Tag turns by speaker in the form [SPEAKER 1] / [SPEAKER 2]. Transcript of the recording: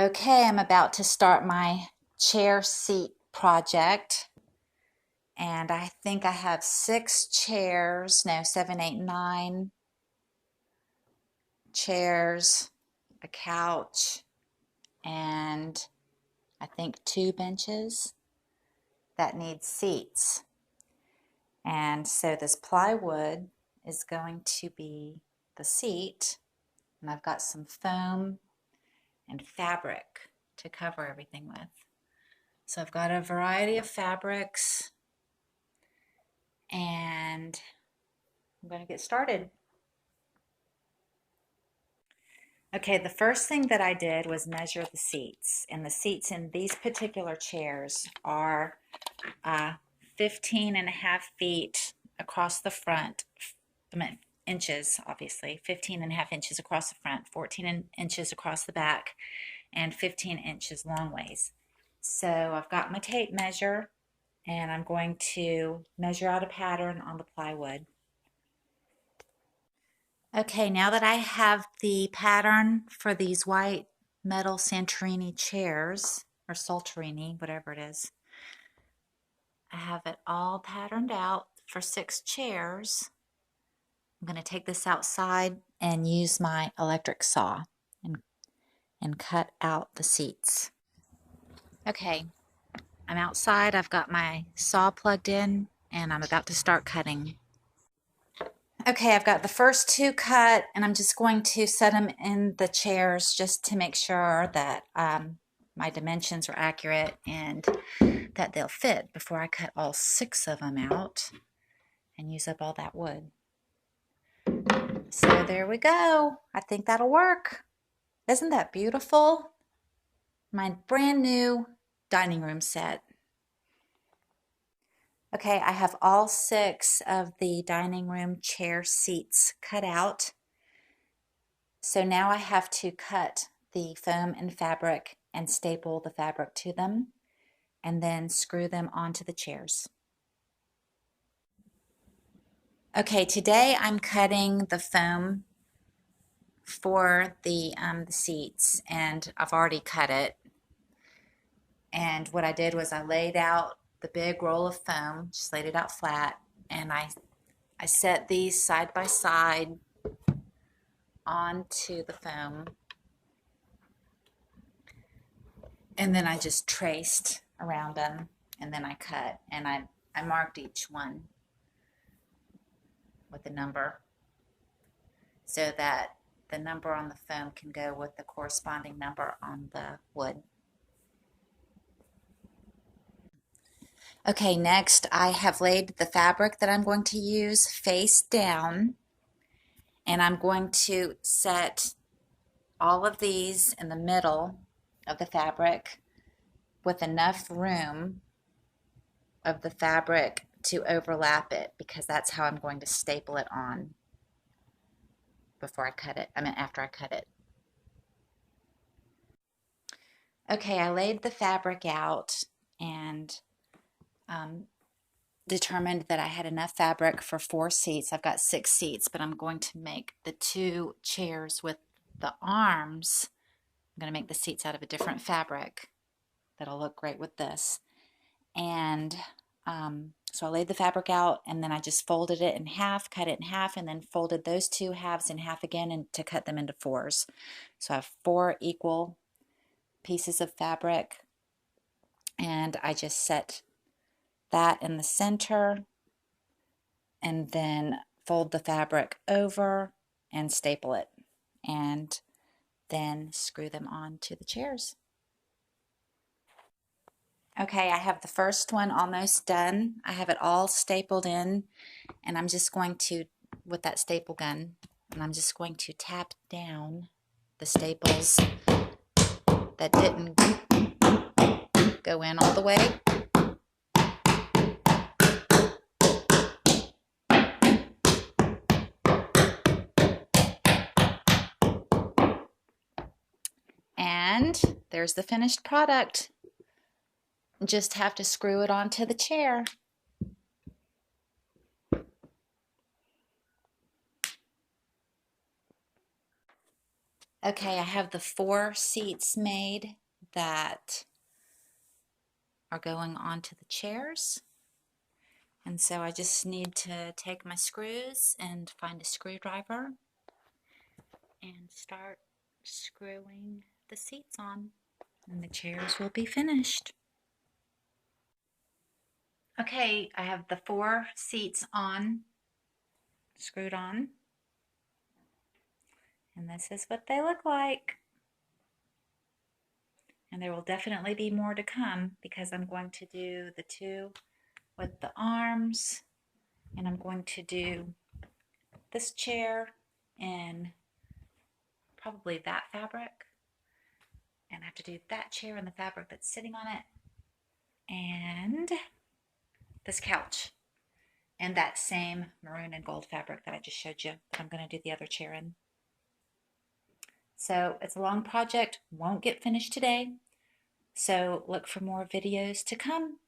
[SPEAKER 1] Okay, I'm about to start my chair seat project, and I think I have 7, 8, 9 chairs, a couch, and I think 2 benches that need seats. And so this plywood is going to be the seat, and I've got some foam and fabric to cover everything with. So I've got a variety of fabrics, and I'm going to get started. Okay, the first thing that I did was measure the seats, and the seats in these particular chairs are 15.5 feet across the front. I mean, inches, obviously, 15.5 inches across the front, 14 inches across the back, and 15 inches long ways. So I've got my tape measure, and I'm going to measure out a pattern on the plywood. Okay, now that I have the pattern for these white metal Santorini chairs, or Salterini, whatever it is, I have it all patterned out for 6 chairs. I'm going to take this outside and use my electric saw and cut out the seats. Okay, I'm outside, I've got my saw plugged in, and I'm about to start cutting. Okay, I've got the first 2 cut, and I'm just going to set them in the chairs just to make sure that my dimensions are accurate and that they'll fit before I cut all 6 of them out and use up all that wood. So there we go. I think that'll work. Isn't that beautiful? My brand new dining room set. Okay, I have all 6 of the dining room chair seats cut out. So now I have to cut the foam and fabric and staple the fabric to them and then screw them onto the chairs. Okay, today I'm cutting the foam for the seats, and I've already cut it. And what I did was I laid out the big roll of foam, just laid it out flat, and I set these side by side onto the foam, and then I just traced around them, and then I cut, and I marked each one with a number so that the number on the foam can go with the corresponding number on the wood. Okay, next I have laid the fabric that I'm going to use face down, and I'm going to set all of these in the middle of the fabric with enough room of the fabric to overlap it, because that's how I'm going to staple it on before I cut it. After I cut it. Okay, I laid the fabric out and determined that I had enough fabric for 4 seats. I've got 6 seats, but I'm going to make the 2 chairs with the arms. I'm going to make the seats out of a different fabric that'll look great with this. And so I laid the fabric out, and then I just folded it in half, cut it in half, and then folded those 2 halves in half again and to cut them into 4s. So I have 4 equal pieces of fabric, and I just set that in the center and then fold the fabric over and staple it, and then screw them on to the chairs. Okay, I have the first one almost done. I have it all stapled in, and I'm just going to, with that staple gun, and I'm just going to tap down the staples that didn't go in all the way. And there's the finished product. Just have to screw it onto the chair. Okay, I have the 4 seats made that are going onto the chairs. And so I just need to take my screws and find a screwdriver and start screwing the seats on, and the chairs will be finished. Okay, I have the 4 seats on, screwed on, and this is what they look like. And there will definitely be more to come because I'm going to do the 2 with the arms, and I'm going to do this chair in probably that fabric, and I have to do that chair and the fabric that's sitting on it, and this couch and that same maroon and gold fabric that I just showed you that I'm going to do the other chair in. So it's a long project, won't get finished today, so look for more videos to come.